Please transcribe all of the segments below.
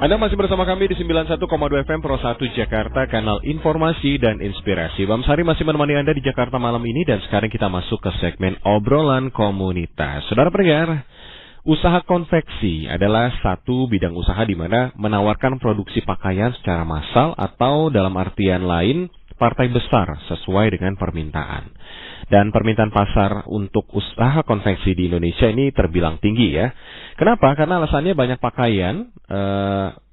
Anda masih bersama kami di 91,2 FM Pro 1 Jakarta, kanal informasi dan inspirasi. Bang Sari masih menemani Anda di Jakarta malam ini, dan sekarang kita masuk ke segmen obrolan komunitas. Saudara pendengar, usaha konveksi adalah satu bidang usaha di mana menawarkan produksi pakaian secara massal atau dalam artian lain partai besar sesuai dengan permintaan. Dan permintaan pasar untuk usaha konveksi di Indonesia ini terbilang tinggi ya. Kenapa? Karena alasannya banyak pakaian,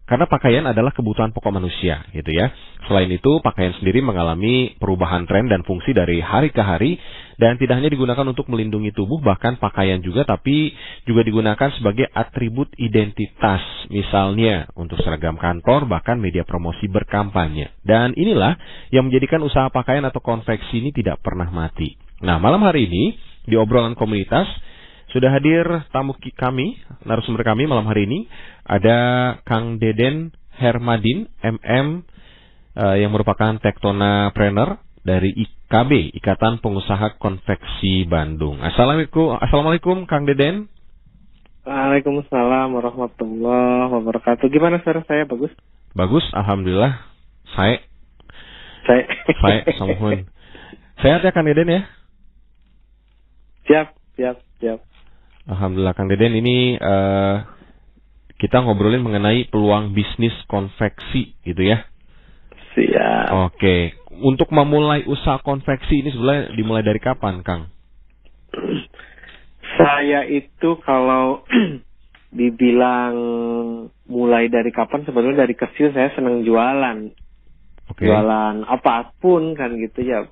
karena pakaian adalah kebutuhan pokok manusia gitu ya. Selain itu, pakaian sendiri mengalami perubahan tren dan fungsi dari hari ke hari, dan tidak hanya digunakan untuk melindungi tubuh, bahkan pakaian juga, tapi juga digunakan sebagai atribut identitas, misalnya untuk seragam kantor, bahkan media promosi berkampanye. Dan inilah yang menjadikan usaha pakaian atau konveksi ini tidak pernah mati. Nah, malam hari ini di obrolan komunitas sudah hadir tamu kami, narasumber kami malam hari ini. Ada Kang Deden Hermadin, MM, yang merupakan tektonapreneur dari IKB, Ikatan Pengusaha Konveksi Bandung. Assalamualaikum Kang Deden. Waalaikumsalam warahmatullahi wabarakatuh. Gimana suara saya? Bagus? Bagus, alhamdulillah. Saya samuhun. Sehat ya Kang Deden ya? Siap. Alhamdulillah Kang Deden, ini kita ngobrolin mengenai peluang bisnis konveksi gitu ya. Siap. Oke, untuk memulai usaha konveksi ini sebenarnya dimulai dari kapan, Kang? Saya itu kalau dibilang mulai dari kapan, sebenarnya dari kecil saya senang jualan. Oke. Jualan apapun kan gitu ya.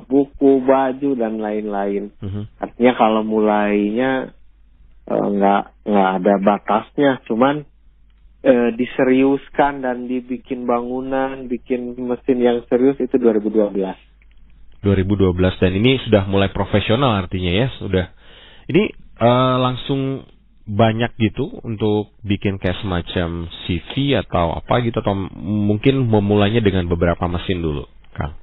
Buku, baju dan lain-lain. Artinya kalau mulainya nggak ada batasnya, cuman diseriuskan dan dibikin bangunan, bikin mesin yang serius itu 2012. 2012, dan ini sudah mulai profesional artinya ya, sudah. Ini langsung banyak gitu untuk bikin kayak semacam CV atau apa gitu, atau mungkin memulainya dengan beberapa mesin dulu, Kang?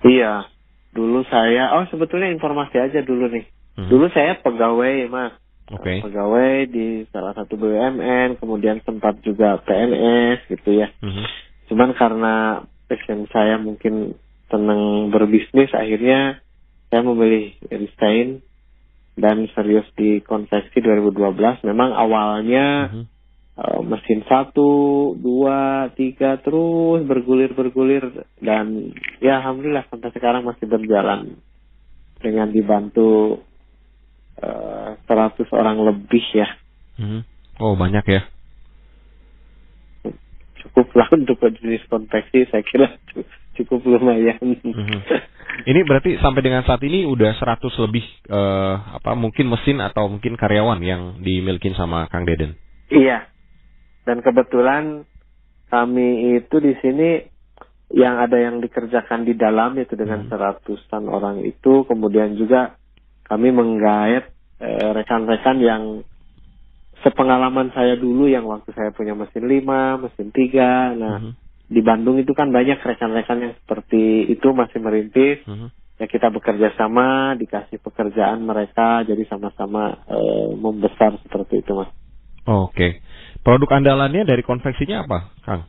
Iya, dulu saya, sebetulnya informasi aja dulu nih. Dulu saya pegawai, Mas. Oke. Pegawai di salah satu BUMN, kemudian sempat juga PNS gitu ya. Cuman karena passion saya mungkin senang berbisnis, akhirnya saya memilih resign dan serius di konveksi 2012. Memang awalnya mesin 1, 2, 3 terus bergulir dan ya alhamdulillah sampai sekarang masih berjalan dengan dibantu 100 orang lebih ya. Oh, banyak ya. Cukuplah untuk jenis konveksi, saya kira cukup lumayan. Ini berarti sampai dengan saat ini udah 100 lebih mungkin mesin atau mungkin karyawan yang dimiliki sama Kang Deden. Iya. Dan kebetulan kami itu di sini yang ada yang dikerjakan di dalam itu dengan 100-an orang itu, kemudian juga kami menggait rekan-rekan yang sepengalaman saya dulu, yang waktu saya punya mesin 5, mesin 3. Nah, di Bandung itu kan banyak rekan-rekan yang seperti itu masih merintis. Ya kita bekerja sama, dikasih pekerjaan mereka, jadi sama-sama membesar seperti itu, Mas. Oke. Produk andalannya dari konveksinya apa, Kang?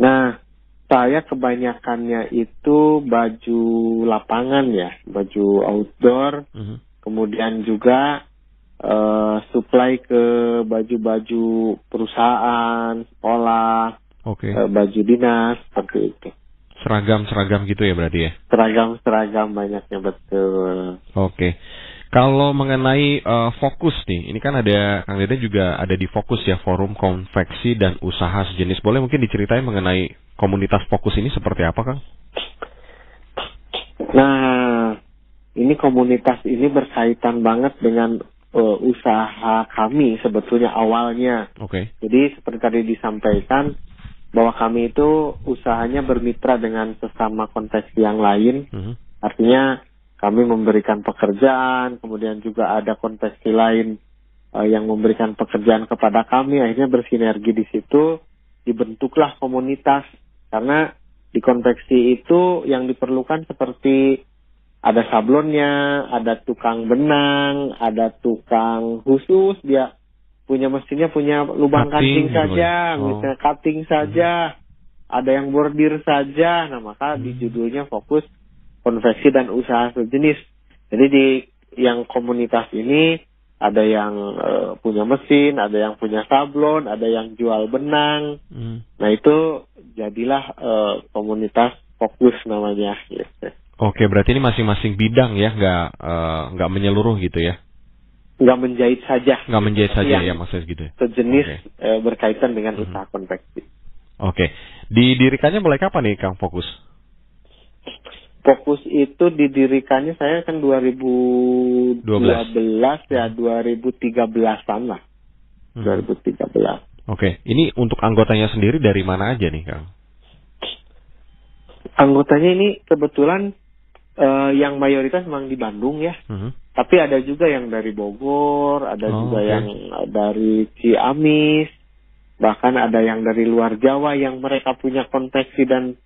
Nah, saya kebanyakannya itu baju lapangan ya, baju outdoor, kemudian juga supply ke baju-baju perusahaan, sekolah, baju dinas, seperti itu. Seragam gitu ya berarti ya? Seragam banyaknya, betul. Oke. Kalau mengenai fokus nih, ini kan ada Kang Deden juga ada di Fokus ya, Forum Konveksi dan Usaha Sejenis. Boleh mungkin diceritain mengenai komunitas Fokus ini seperti apa, Kang? Nah, ini komunitas ini berkaitan banget dengan usaha kami sebetulnya awalnya. Oke. Jadi seperti tadi disampaikan bahwa kami itu usahanya bermitra dengan sesama konveksi yang lain. Artinya kami memberikan pekerjaan, kemudian juga ada konveksi lain yang memberikan pekerjaan kepada kami. Akhirnya bersinergi di situ, dibentuklah komunitas. Karena di konveksi itu yang diperlukan seperti ada sablonnya, ada tukang benang, ada tukang khusus dia punya mesinnya punya lubang cutting gitu saja, misalnya cutting saja, ada yang bordir saja. Nah, maka di judulnya fokus konveksi dan usaha sejenis. Jadi di yang komunitas ini ada yang punya mesin, ada yang punya sablon, ada yang jual benang. Nah, itu jadilah komunitas fokus namanya. Gitu. Oke, berarti ini masing-masing bidang ya, nggak menyeluruh gitu ya? Nggak menjahit saja. Nggak menjahit saja ya, maksudnya gitu ya? Sejenis berkaitan dengan usaha konveksi. Oke. Didirikannya mulai kapan nih Kang Fokus? Fokus itu didirikannya saya kan 2012 ya, 2013-an lah. 2013. Oke. Ini untuk anggotanya sendiri dari mana aja nih Kang? Anggotanya ini kebetulan yang mayoritas memang di Bandung ya. Tapi ada juga yang dari Bogor, ada juga yang dari Ciamis, bahkan ada yang dari luar Jawa yang mereka punya konveksi dan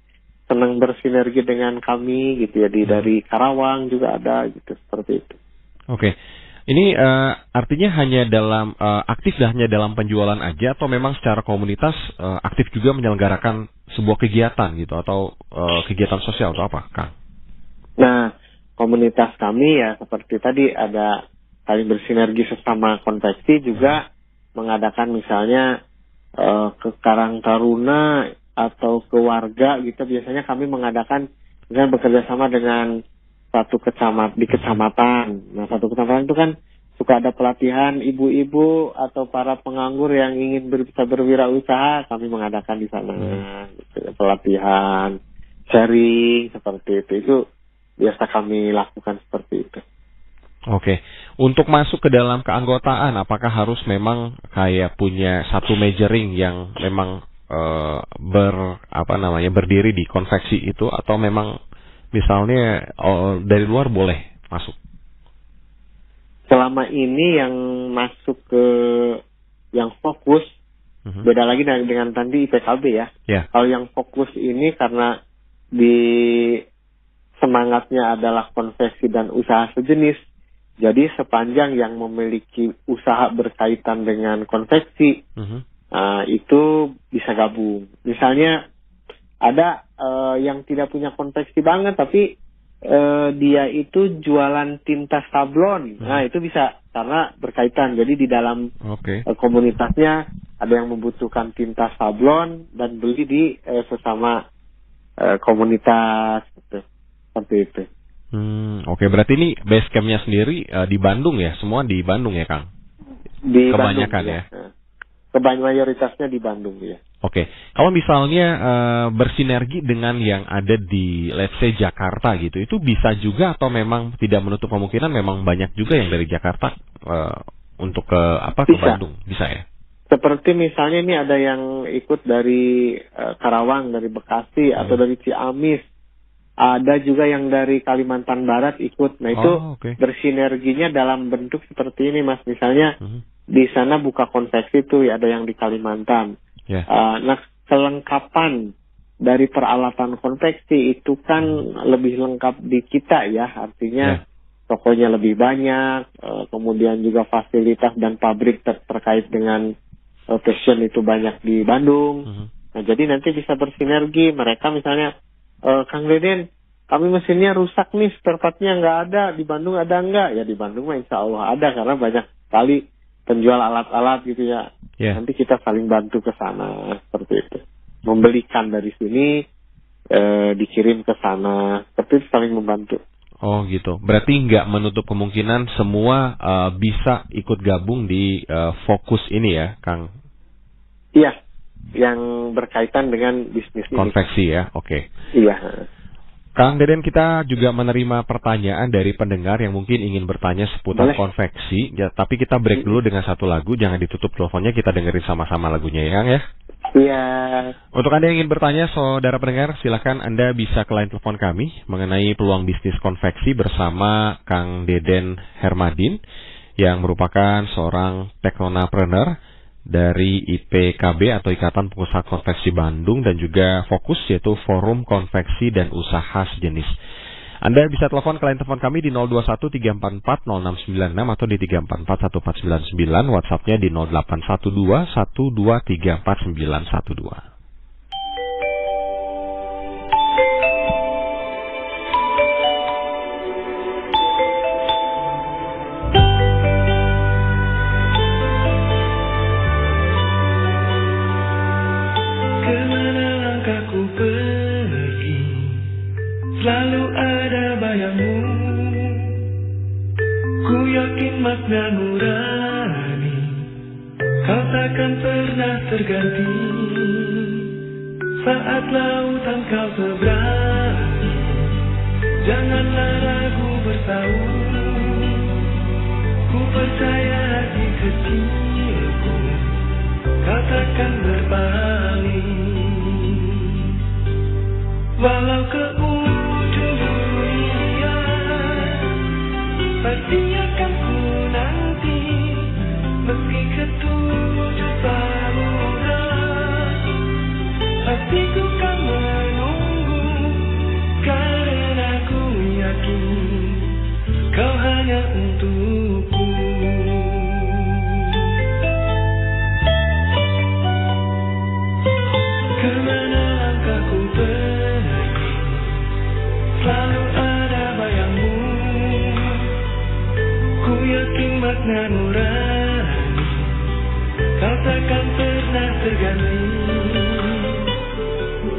senang bersinergi dengan kami gitu ya. Dari Karawang juga ada gitu, seperti itu. Oke. Ini artinya hanya dalam aktif hanya dalam penjualan aja, atau memang secara komunitas aktif juga menyelenggarakan sebuah kegiatan gitu, atau kegiatan sosial atau apa, Kang? Nah, komunitas kami ya seperti tadi ada saling bersinergi sesama konveksi, juga mengadakan misalnya ke Karang Taruna atau ke warga gitu. Biasanya kami mengadakan misalnya bekerja sama dengan di kecamatan. Nah, satu kecamatan itu kan suka ada pelatihan ibu-ibu atau para penganggur yang ingin bisa berwirausaha, kami mengadakan di sana gitu, pelatihan, sharing seperti itu. Itu biasa kami lakukan seperti itu. Oke. Untuk masuk ke dalam keanggotaan, apakah harus memang kayak punya satu majoring yang memang berdiri di konveksi itu, atau memang misalnya dari luar boleh masuk? Selama ini yang masuk ke yang fokus, beda lagi dengan tadi IPKB ya. Kalau yang fokus ini karena di semangatnya adalah konveksi dan usaha sejenis, jadi sepanjang yang memiliki usaha berkaitan dengan konveksi, itu bisa gabung. Misalnya ada yang tidak punya konveksi banget, tapi dia itu jualan tinta sablon. Nah, itu bisa karena berkaitan. Jadi di dalam komunitasnya ada yang membutuhkan tinta sablon dan beli di sesama komunitas gitu. Seperti itu. Oke, berarti ini base camp-nya sendiri di Bandung ya? Semua di Bandung ya, Kang? Di kebanyakan Bandung, ya? Kebanyakan mayoritasnya di Bandung ya. Oke, kalau misalnya bersinergi dengan yang ada di let's say Jakarta gitu, itu bisa juga atau memang tidak menutup kemungkinan memang banyak juga yang dari Jakarta untuk ke Bandung, bisa ya? Seperti misalnya ini ada yang ikut dari Karawang, dari Bekasi atau dari Ciamis, ada juga yang dari Kalimantan Barat ikut. Nah itu bersinerginya dalam bentuk seperti ini, Mas. Misalnya di sana buka konveksi tuh ya, ada yang di Kalimantan. Nah, kelengkapan dari peralatan konveksi itu kan lebih lengkap di kita ya, artinya tokonya lebih banyak, kemudian juga fasilitas dan pabrik terkait dengan fashion itu banyak di Bandung. Nah, jadi nanti bisa bersinergi. Mereka misalnya, Kang Deden, kami mesinnya rusak nih, spare part-nya nggak ada, di Bandung ada nggak? Ya di Bandung mah insya Allah ada, karena banyak sekali penjual alat-alat gitu ya. Nanti kita saling bantu ke sana, seperti itu. Membelikan dari sini, dikirim ke sana, seperti itu, saling membantu. Oh gitu, berarti nggak menutup kemungkinan semua bisa ikut gabung di fokus ini ya, Kang? Iya, yang berkaitan dengan bisnis konveksi ini. Ya, oke. Iya. Kang Deden, kita juga menerima pertanyaan dari pendengar yang mungkin ingin bertanya seputar konveksi. Ya, tapi kita break dulu dengan satu lagu, jangan ditutup teleponnya, kita dengerin sama-sama lagunya ya, Kang ya. Iya. Untuk Anda yang ingin bertanya, saudara pendengar, silakan Anda bisa ke line telepon kami mengenai peluang bisnis konveksi bersama Kang Deden Hermadin yang merupakan seorang teknopreneur dari IPKB atau Ikatan Pengusaha Konveksi Bandung, dan juga Fokus yaitu Forum Konveksi dan Usaha Sejenis. Anda bisa telepon klien telepon kami di 0213440696 atau di 3441499, WhatsApp-nya di 081212344912. Selalu ada bayangmu, ku yakin makna nurani, kau takkan pernah terganti. Saat lautan kau seberangi, janganlah ragu bersaung. Ku percaya hati kecilku, kau takkan berpaling. Walau ke pasti akan ku nanti, meski ketujuh samudra, pasti ku kan menunggu, karena ku yakin kau hanya untukku. Kemana langkahku pergi, selalu ada bayangmu. Ku yakin makna nurani, kau takkan pernah terganti.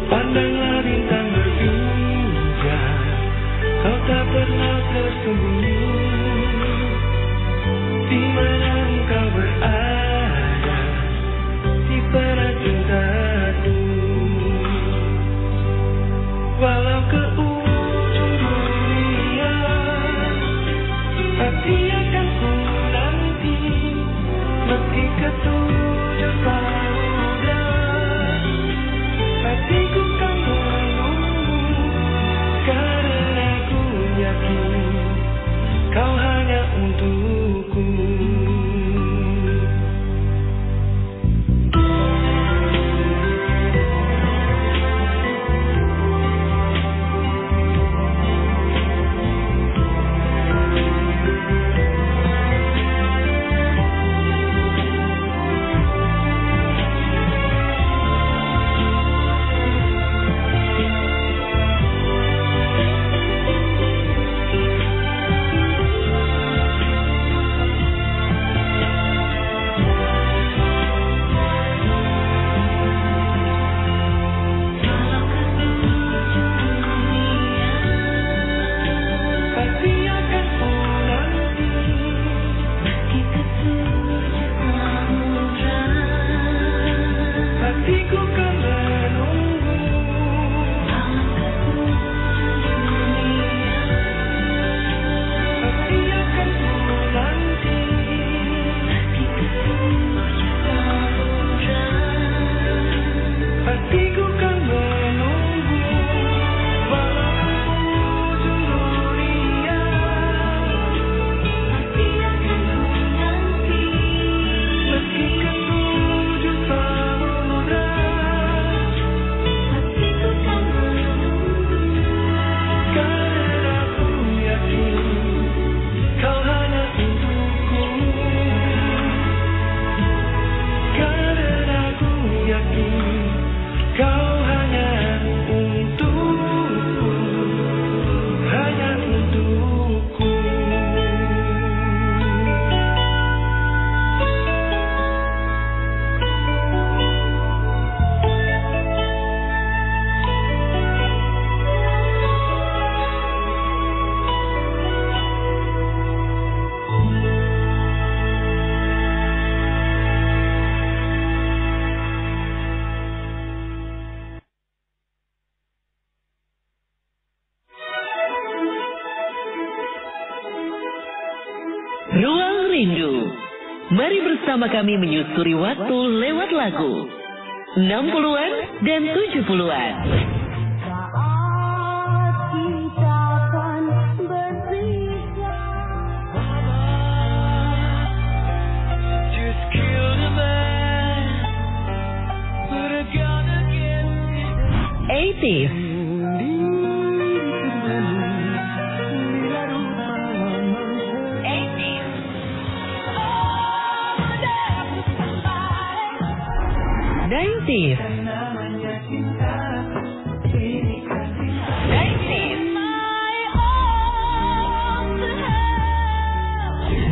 Pandanglah bintang berpindah, kau tak pernah tersembunyi. Di mana engkau berada, di barat cintaku. Walau ke ujung dunia, pasti akan ku nanti, meski ketujuh samudra, pasti ku kan menunggu, karena ku yakin kau hanya untukku. Ruang Rindu. Mari bersama kami menyusuri waktu lewat lagu 60-an dan 70-an. 90s.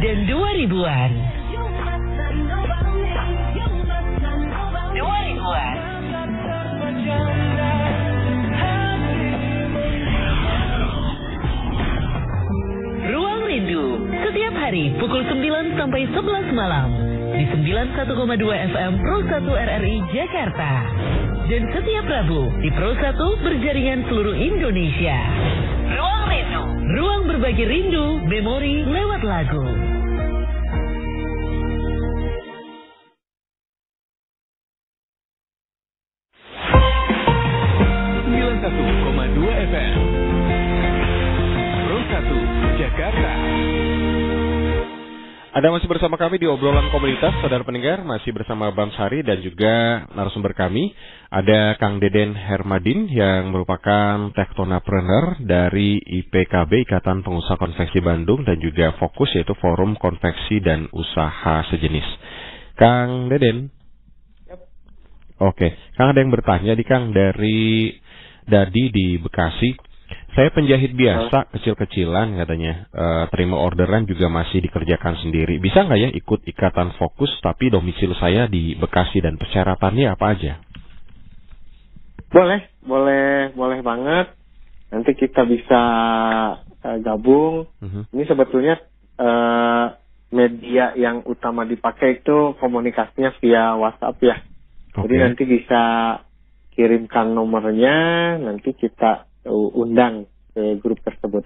Dan 2000-an. Ruang Rindu, setiap hari pukul 9 sampai 11 malam di 91,2 FM Pro 1 RRI Jakarta. Dan setiap Rabu di Pro 1 berjaringan seluruh Indonesia. Ruang Rindu, ruang berbagi rindu, memori lewat lagu. Anda masih bersama kami di obrolan komunitas, saudara pendengar, masih bersama Bang Sari dan juga narasumber kami. Ada Kang Deden Hermadin yang merupakan tektonapreneur dari IPKB, Ikatan Pengusaha Konveksi Bandung, dan juga Fokus, yaitu Forum Konveksi dan Usaha Sejenis. Kang Deden. Yep. Oke, Kang ada yang bertanya nih Kang, dari Dadi di Bekasi. Saya penjahit biasa, kecil-kecilan katanya, terima orderan juga masih dikerjakan sendiri. Bisa nggak ya ikut Ikatan Fokus, tapi domisil saya di Bekasi dan persyaratannya apa aja? Boleh banget. Nanti kita bisa gabung. Ini sebetulnya media yang utama dipakai itu komunikasinya via WhatsApp ya. Jadi nanti bisa kirimkan nomornya, nanti kita undang ke grup tersebut.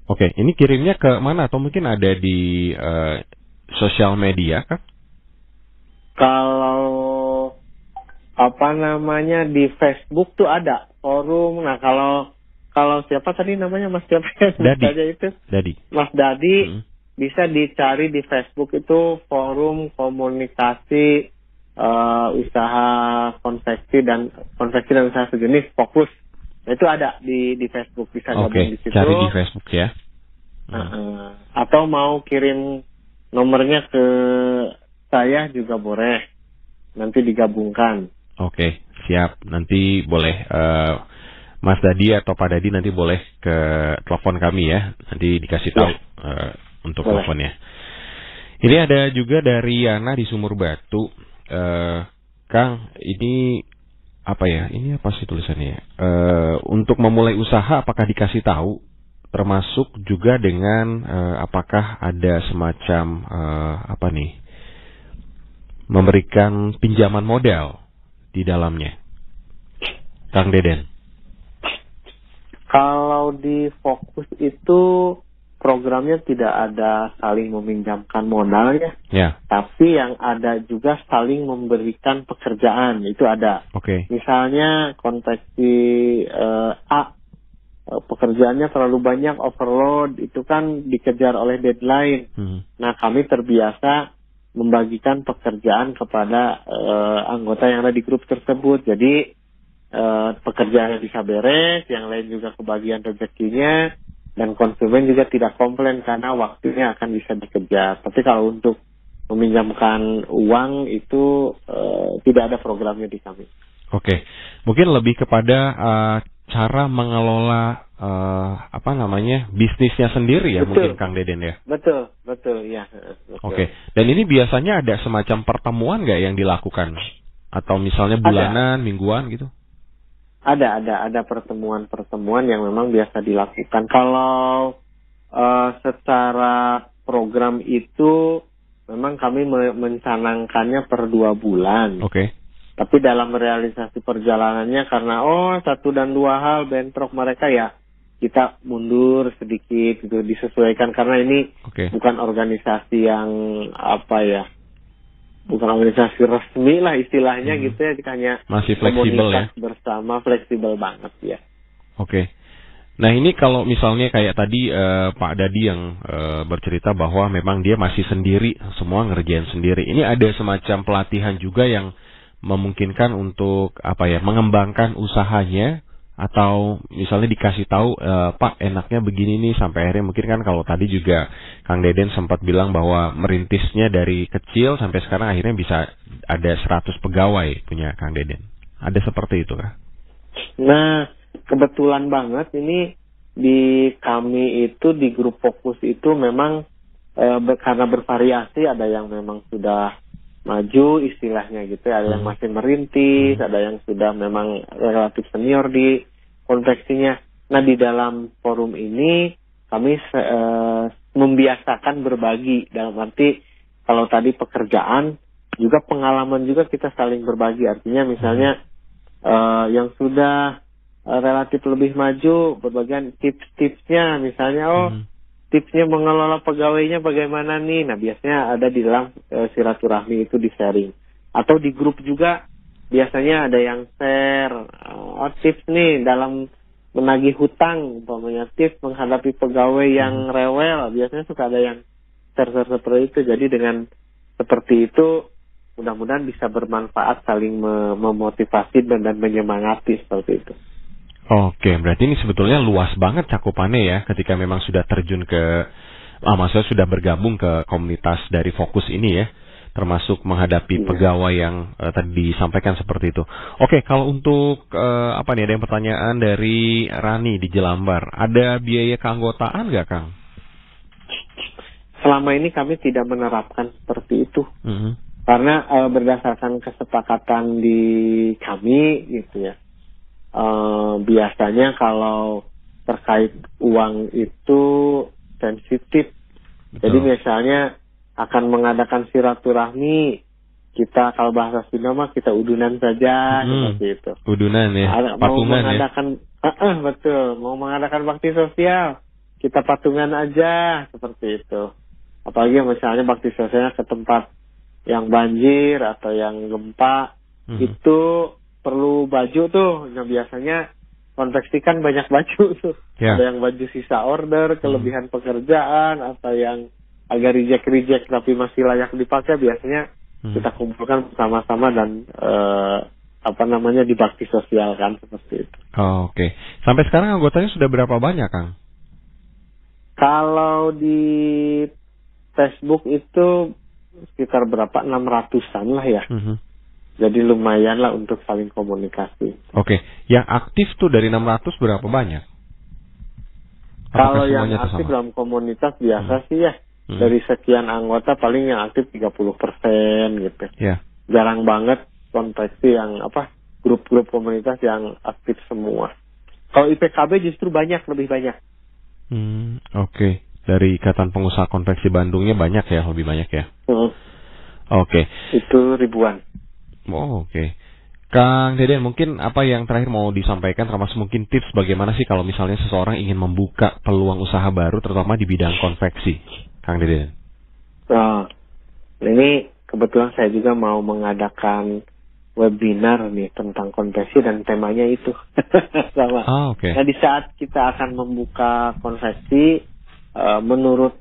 Oke, ini kirimnya ke mana atau mungkin ada di sosial media kah? Kalau di Facebook tuh ada forum. Nah kalau siapa tadi namanya Mas siapa? Dadi. Mas Dadi bisa dicari di Facebook itu forum komunikasi usaha konveksi dan usaha sejenis Fokus. Nah, itu ada di Facebook, bisa gabung di situ. Cari di Facebook ya. Atau mau kirim nomornya ke saya juga boleh. Nanti digabungkan. Oke, siap. Nanti boleh Mas Dadi atau Pak Dadi nanti boleh ke telepon kami ya. Nanti dikasih tahu untuk teleponnya. Ini ada juga dari Yana di Sumur Batu. Kang, ini apa ya? Ini apa sih tulisannya? Untuk memulai usaha apakah dikasih tahu? Termasuk juga dengan apakah ada semacam memberikan pinjaman modal di dalamnya? Kang Deden. Kalau di Fokus itu programnya tidak ada saling meminjamkan modal ya. Tapi yang ada juga saling memberikan pekerjaan, itu ada. Misalnya konveksi A, pekerjaannya terlalu banyak, overload, itu kan dikejar oleh deadline. Nah kami terbiasa membagikan pekerjaan kepada anggota yang ada di grup tersebut. Jadi pekerjaannya bisa beres, yang lain juga kebagian rezekinya. Dan konsumen juga tidak komplain karena waktunya akan bisa dikejar. Tapi kalau untuk meminjamkan uang itu tidak ada programnya di kami. Mungkin lebih kepada cara mengelola bisnisnya sendiri ya. Betul. Mungkin Kang Deden ya. Betul ya. Betul. Dan ini biasanya ada semacam pertemuan nggak yang dilakukan? Atau misalnya bulanan, mingguan gitu? Ada pertemuan yang memang biasa dilakukan. Kalau secara program itu memang kami mencanangkannya per 2 bulan. Tapi dalam realisasi perjalanannya karena 1 dan 2 hal bentrok mereka ya kita mundur sedikit gitu, disesuaikan karena ini bukan organisasi yang bukan organisasi resmi lah istilahnya gitu ya, hanya masih fleksibel ya, bersama, fleksibel banget ya. Nah ini kalau misalnya kayak tadi Pak Dadi yang bercerita bahwa memang dia masih sendiri, semua ngerjain sendiri. Ini ada semacam pelatihan juga yang memungkinkan untuk mengembangkan usahanya Atau misalnya dikasih tahu, Pak enaknya begini nih, sampai akhirnya mungkin kan kalau tadi juga Kang Deden sempat bilang bahwa merintisnya dari kecil sampai sekarang akhirnya bisa ada 100 pegawai punya Kang Deden. Ada seperti itu kah? Nah, kebetulan banget ini di kami itu di grup fokus itu memang karena bervariasi, ada yang memang sudah maju istilahnya gitu, ada yang masih merintis, ada yang sudah memang relatif senior di konveksinya. Nah, di dalam forum ini kami membiasakan berbagi, dalam arti kalau tadi pekerjaan juga pengalaman juga kita saling berbagi. Artinya misalnya yang sudah relatif lebih maju berbagian tips-tipsnya, misalnya tipsnya mengelola pegawainya bagaimana nih. Nah, biasanya ada di dalam silaturahmi itu di sharing. Atau di grup juga biasanya ada yang share tips nih dalam menagih hutang, umpamanya tips menghadapi pegawai yang rewel. Biasanya suka ada yang share seperti itu. Jadi dengan seperti itu mudah-mudahan bisa bermanfaat, saling memotivasi dan menyemangati seperti itu. Oke, berarti ini sebetulnya luas banget cakupannya ya, ketika memang sudah terjun ke, maksudnya sudah bergabung ke komunitas dari fokus ini ya, termasuk menghadapi pegawai yang tadi disampaikan seperti itu. Oke, kalau untuk ada yang pertanyaan dari Rani di Jelambar, ada biaya keanggotaan nggak, Kang? Selama ini kami tidak menerapkan seperti itu, karena berdasarkan kesepakatan di kami gitu ya. Biasanya kalau terkait uang itu sensitif. Jadi misalnya akan mengadakan silaturahmi, kita kalau bahasa Sunda mah kita udunan saja seperti itu. Udunan ya, patungan ya. Betul, mau mengadakan bakti sosial, kita patungan aja seperti itu. Apalagi misalnya bakti sosialnya ke tempat yang banjir atau yang gempa, itu perlu baju tuh. Nah, biasanya konveksi kan banyak baju tuh. Ada yang baju sisa order, kelebihan pekerjaan, atau yang agak reject tapi masih layak dipakai, biasanya kita kumpulkan bersama-sama dan di bakti sosial kan, seperti itu. Oke. Sampai sekarang anggotanya sudah berapa banyak, Kang? Kalau di Facebook itu sekitar berapa? 600-an lah ya. Jadi lumayan lah untuk saling komunikasi. Oke, yang aktif tuh dari 600 berapa banyak? Kalau yang aktif dalam komunitas biasa sih ya, dari sekian anggota paling yang aktif 30% gitu. Jarang banget konveksi yang grup-grup komunitas yang aktif semua. Kalau IPKB justru lebih banyak. Oke. Dari Ikatan Pengusaha Konveksi Bandungnya banyak ya, lebih banyak ya. Oke. Itu ribuan. Oke. Kang Deden, mungkin apa yang terakhir mau disampaikan, termasuk mungkin tips bagaimana sih kalau misalnya seseorang ingin membuka peluang usaha baru, terutama di bidang konveksi, Kang Deden? Ini kebetulan saya juga mau mengadakan webinar nih tentang konveksi dan temanya itu sama. Nah, di saat kita akan membuka konveksi, menurut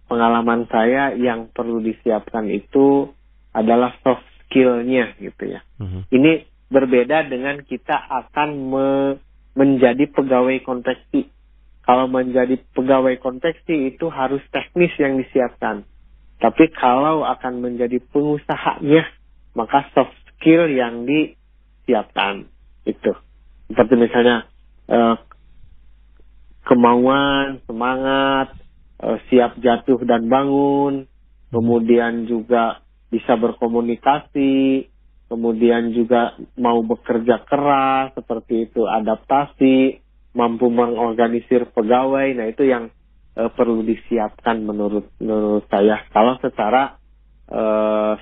pengalaman saya yang perlu disiapkan itu adalah soft skill-nya gitu ya. Ini berbeda dengan kita akan menjadi pegawai konveksi. Kalau menjadi pegawai konveksi itu harus teknis yang disiapkan. Tapi kalau akan menjadi pengusahanya, maka soft skill yang disiapkan itu. Seperti misalnya kemauan, semangat, siap jatuh dan bangun, kemudian juga bisa berkomunikasi, kemudian juga mau bekerja keras, seperti itu, adaptasi, mampu mengorganisir pegawai. Nah, itu yang perlu disiapkan menurut saya. Kalau secara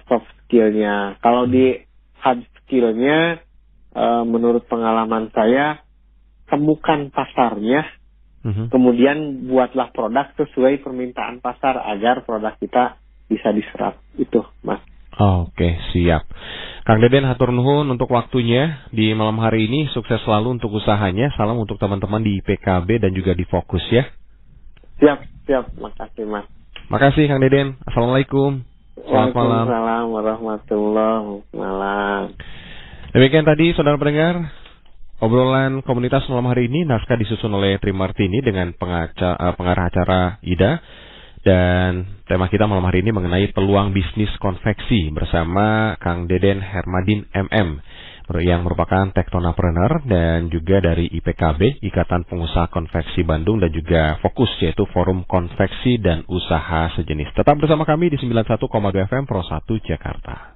soft skill-nya. Kalau di hard skill-nya, menurut pengalaman saya, temukan pasarnya, kemudian buatlah produk sesuai permintaan pasar agar produk kita bisa diserap. Itu, Mas. Oke, siap. Kang Deden, hatur nuhun untuk waktunya di malam hari ini. Sukses selalu untuk usahanya. Salam untuk teman-teman di PKB dan juga di Fokus ya. Siap. Makasih, Mas. Makasih, Kang Deden. Assalamualaikum. Selamat malam. Waalaikumsalam warahmatullahi wabarakatuh. Malam. Demikian tadi, saudara pendengar, obrolan komunitas malam hari ini naskah disusun oleh Tri Martini dengan pengarah acara Ida. Dan tema kita malam hari ini mengenai peluang bisnis konveksi bersama Kang Deden Hermadin MM yang merupakan tektonapreneur dan juga dari IPKB, Ikatan Pengusaha Konveksi Bandung, dan juga Fokus yaitu Forum Konveksi dan Usaha Sejenis. Tetap bersama kami di 91,2 FM Pro 1 Jakarta.